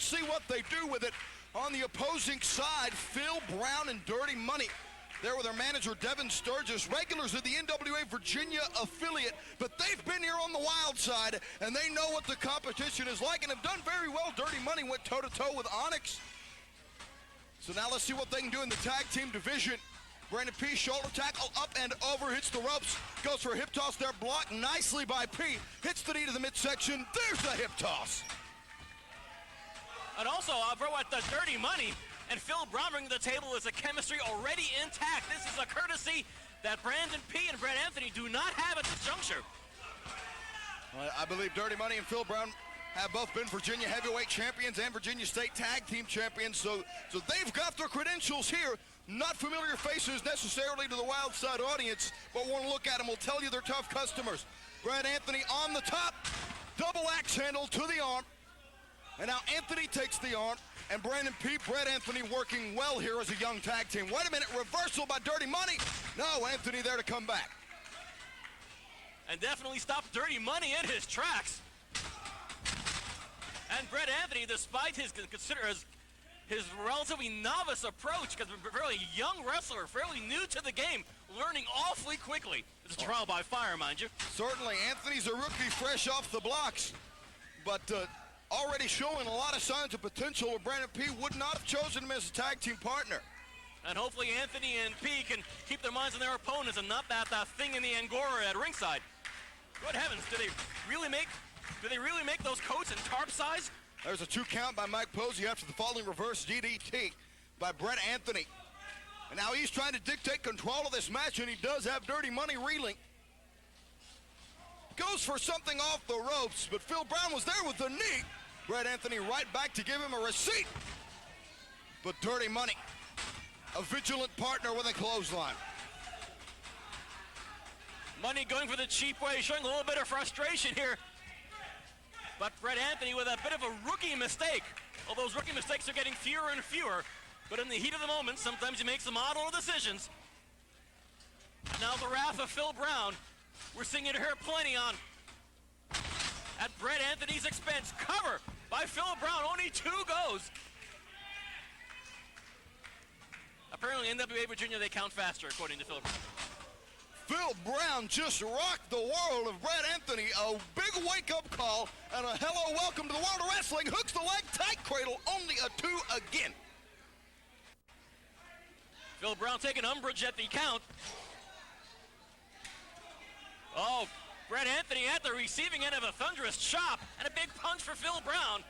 let's see what they do with it. On the opposing side, Phil Brown and Dirty Money. There with their manager, Devin Sturgis, regulars of the NWA Virginia affiliate, but they've been here on the wild side, and they know what the competition is like and have done very well. Dirty Money went toe-to-toe with Onyx. So now let's see what they can do in the tag team division. Brandon P, shoulder tackle, up and over, hits the ropes, goes for a hip toss there, blocked nicely by P, hits the knee to the midsection, there's the hip toss. And also, bro, at the Dirty Money and Phil Brown bringing to the table is a chemistry already intact. This is a courtesy that Brandon P and Brett Anthony do not have at this juncture. I believe Dirty Money and Phil Brown have both been Virginia heavyweight champions and Virginia State tag team champions, so they've got their credentials here. Not familiar faces necessarily to the wild side audience, but want to look at them will tell you they're tough customers. Brad Anthony on the top, double axe handle to the arm, and now Anthony takes the arm, and Brandon P, Brad Anthony working well here as a young tag team. Wait a minute, reversal by Dirty Money. No, Anthony there to come back. And definitely stopped Dirty Money in his tracks. And Brett Anthony, despite his his relatively novice approach, because a fairly young wrestler, fairly new to the game, learning awfully quickly. It's a trial by fire, mind you. Certainly, Anthony's a rookie fresh off the blocks, but already showing a lot of signs of potential where Brandon P would not have chosen him as a tag team partner. And hopefully Anthony and P can keep their minds on their opponents and not that thing in the Angora at ringside. Good heavens, do they really make those coats in tarp size? There's a 2 count by Mike Posey after the falling reverse DDT by Brett Anthony. And now he's trying to dictate control of this match, and he does have Dirty Money reeling. Goes for something off the ropes, but Phil Brown was there with the knee. Brett Anthony right back to give him a receipt. But Dirty Money, a vigilant partner with a clothesline. Money going for the cheap way, showing a little bit of frustration here. But Brett Anthony with a bit of a rookie mistake. All those rookie mistakes are getting fewer and fewer. But in the heat of the moment, sometimes he makes some oddball decisions. And now the wrath of Phil Brown. We're seeing it here plenty on at Brett Anthony's expense. Cover by Phil Brown, only 2 goes. Apparently NWA Virginia, they count faster, according to Phil Brown. Phil Brown just rocked the world of Brett Anthony. A big wake-up call and a hello, welcome to the world of wrestling. Hooks the leg, tight cradle, only a 2 again. Phil Brown taking umbrage at the count. Oh, Brett Anthony at the receiving end of a thunderous chop and a big punch for Phil Brown.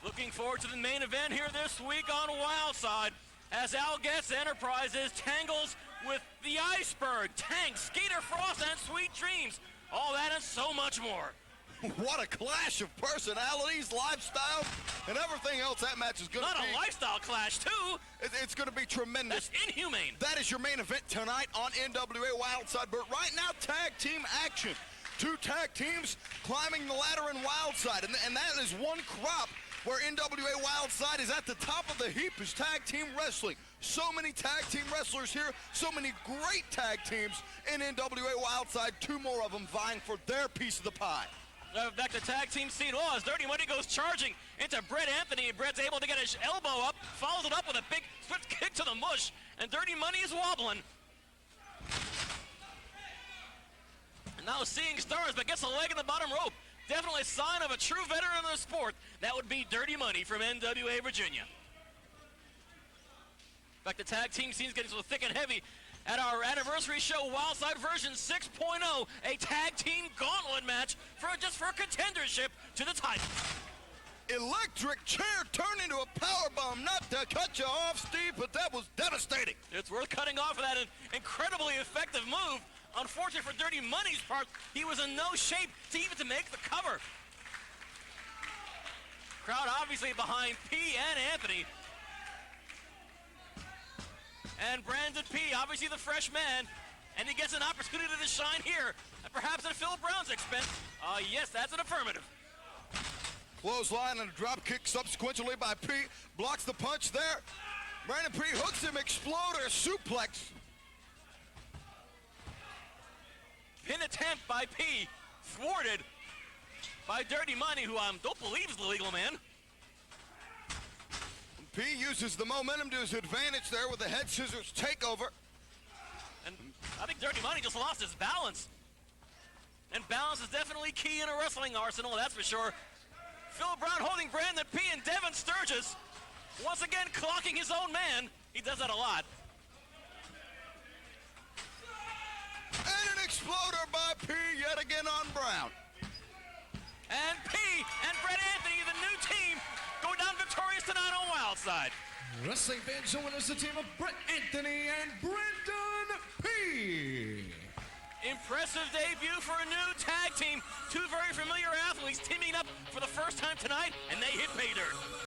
Looking forward to the main event here this week on Wildside as Al Getz Enterprises tangles with the Iceberg, Tank, Skeeter Frost, and Sweet Dreams. All that and so much more. What a clash of personalities, lifestyles, and everything else that match is going to be. Not a lifestyle clash, too. It's going to be tremendous. That's inhumane. That is your main event tonight on NWA Wildside. But right now, tag team action. 2 tag teams climbing the ladder in Wildside. And that is one crop where NWA Wildside is at the top of the heap is tag team wrestling. So many tag team wrestlers here, so many great tag teams in NWA Wildside. 2 more of them vying for their piece of the pie. Back to tag team scene. Oh, as Dirty Money goes charging into Brett Anthony. Brett's able to get his elbow up, follows it up with a big swift kick to the mush, and Dirty Money is wobbling. And now seeing stars, but gets a leg in the bottom rope. Definitely a sign of a true veteran of the sport. That would be Dirty Money from NWA Virginia. Back to tag team scenes, getting so thick and heavy. At our anniversary show, Wildside version 6.0, a tag team gauntlet match for contendership to the title. Electric chair turned into a power bomb. Not to cut you off, Steve, but that was devastating. It's worth cutting off of that incredibly effective move. Unfortunate for Dirty Money's part, he was in no shape to even make the cover. Crowd obviously behind P and Anthony. And Brandon P, obviously the fresh man, and he gets an opportunity to shine here, and perhaps at Phil Brown's expense. Yes, that's an affirmative. Clothesline and a drop kick subsequently by P. Blocks the punch there. Brandon P hooks him, exploder, suplex. Pin attempt by P, thwarted by Dirty Money, who I don't believe is the legal man. P uses the momentum to his advantage there with the head scissors takeover. And I think Dirty Money just lost his balance. And balance is definitely key in a wrestling arsenal, that's for sure. Phil Brown holding Brandon P and Devin Sturgis once again clocking his own man. He does that a lot. And an exploder by P yet again on Brown. And P and Brett Anthony, the new team, go down victorious tonight on Wildside. Wrestling fans showing us the team of Brett Anthony and Brendan P. Impressive debut for a new tag team. Two very familiar athletes teaming up for the first time tonight, and they hit pay dirt.